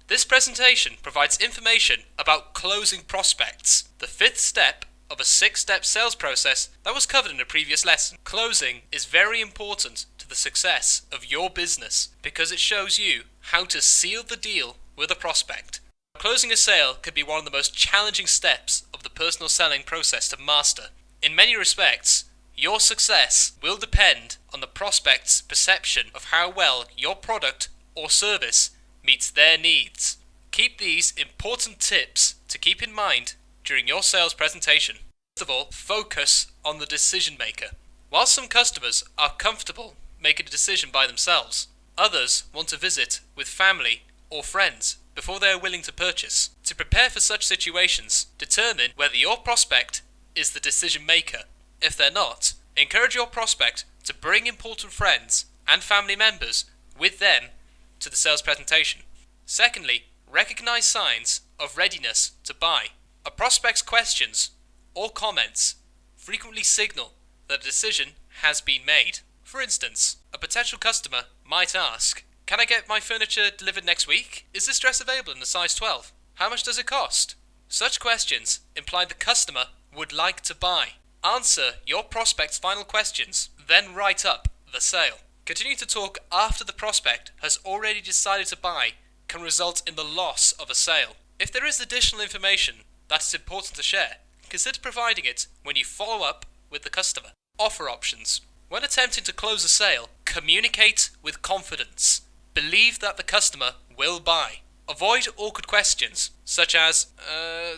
This presentation provides information about closing prospects, the fifth step of a six-step sales process that was covered in a previous lesson. Closing is very important to the success of your business because it shows you how to seal the deal with a prospect. Closing a sale could be one of the most challenging steps of the personal selling process to master. In many respects, your success will depend on the prospect's perception of how well your product or service meets their needs. Keep these important tips to keep in mind during your sales presentation. First of all, focus on the decision maker. While some customers are comfortable making a decision by themselves, others want to visit with family or friends before they are willing to purchase. To prepare for such situations, determine whether your prospect is the decision maker. If they're not, encourage your prospect to bring important friends and family members with them to the sales presentation. Secondly, recognize signs of readiness to buy. A prospect's questions or comments frequently signal that a decision has been made. For instance, a potential customer might ask, "Can I get my furniture delivered next week? Is this dress available in a size 12? How much does it cost?" Such questions imply the customer would like to buy. Answer your prospect's final questions, then write up the sale. Continue to talk after the prospect has already decided to buy can result in the loss of a sale. If there is additional information that is important to share, consider providing it when you follow up with the customer. Offer options. When attempting to close a sale, communicate with confidence. Believe that the customer will buy. Avoid awkward questions, such as,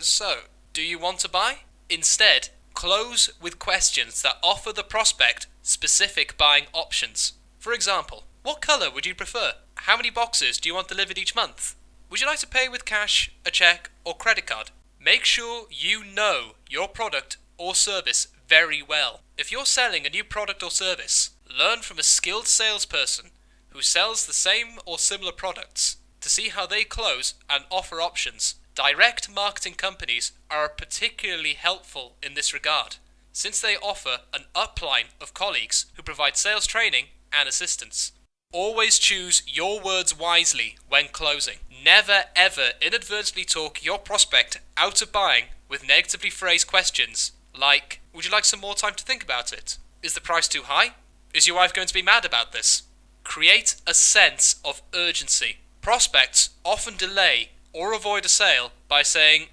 so, do you want to buy? Instead, close with questions that offer the prospect specific buying options. For example, what color would you prefer? How many boxes do you want delivered each month? Would you like to pay with cash, a check, or credit card? Make sure you know your product or service very well. If you're selling a new product or service, learn from a skilled salesperson who sells the same or similar products to see how they close and offer options. Direct marketing companies are particularly helpful in this regard, since they offer an upline of colleagues who provide sales training and assistance. Always choose your words wisely when closing. Never ever inadvertently talk your prospect out of buying with negatively phrased questions like, "Would you like some more time to think about it? Is the price too high? Is your wife going to be mad about this?" Create a sense of urgency. Prospects often delay or avoid a sale by saying,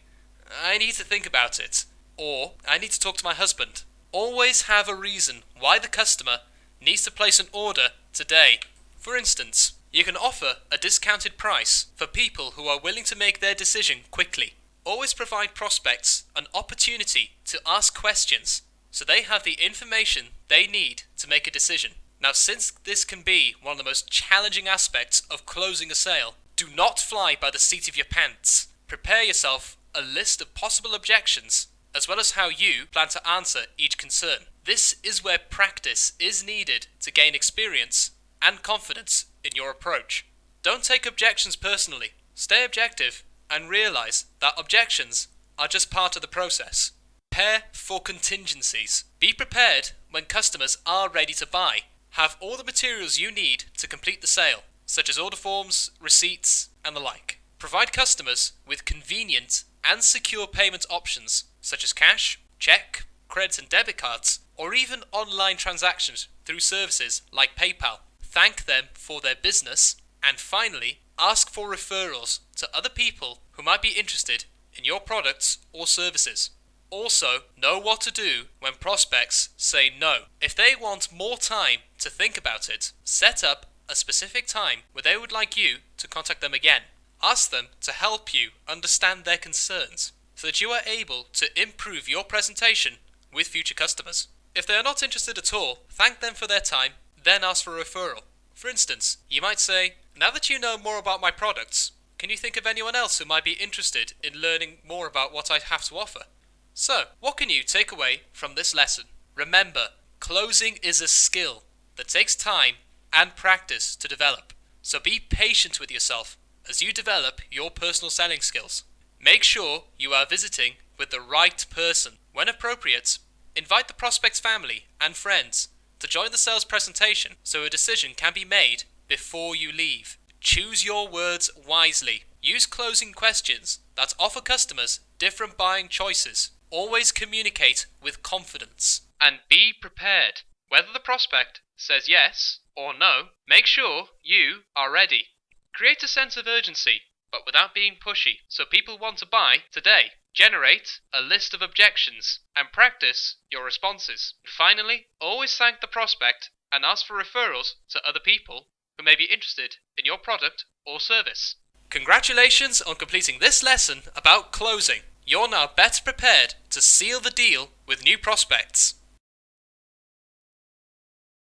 "I need to think about it," or "I need to talk to my husband." Always have a reason why the customer needs to place an order today. For instance, you can offer a discounted price for people who are willing to make their decision quickly. Always provide prospects an opportunity to ask questions so they have the information they need to make a decision. Now, since this can be one of the most challenging aspects of closing a sale, do not fly by the seat of your pants. Prepare yourself a list of possible objections, as well as how you plan to answer each concern. This is where practice is needed to gain experience and confidence in your approach. Don't take objections personally. Stay objective and realize that objections are just part of the process. Prepare for contingencies. Be prepared when customers are ready to buy. Have all the materials you need to complete the sale, such as order forms, receipts, and the like. Provide customers with convenient and secure payment options, such as cash, check, credit and debit cards, or even online transactions through services like PayPal. Thank them for their business, and finally, ask for referrals to other people who might be interested in your products or services. Also, know what to do when prospects say no. If they want more time to think about it, set up a specific time where they would like you to contact them again. Ask them to help you understand their concerns so that you are able to improve your presentation with future customers. If they are not interested at all, thank them for their time, then ask for a referral. For instance, you might say, "Now that you know more about my products, can you think of anyone else who might be interested in learning more about what I have to offer?" So, what can you take away from this lesson? Remember, closing is a skill that takes time and practice to develop. So be patient with yourself as you develop your personal selling skills. Make sure you are visiting with the right person. When appropriate, invite the prospect's family and friends to join the sales presentation so a decision can be made before you leave. Choose your words wisely. Use closing questions that offer customers different buying choices. Always communicate with confidence. And be prepared. Whether the prospect says yes or no, make sure you are ready. Create a sense of urgency, but without being pushy, so people want to buy today. Generate a list of objections and practice your responses. And finally, always thank the prospect and ask for referrals to other people who may be interested in your product or service. Congratulations on completing this lesson about closing. You're now better prepared to seal the deal with new prospects.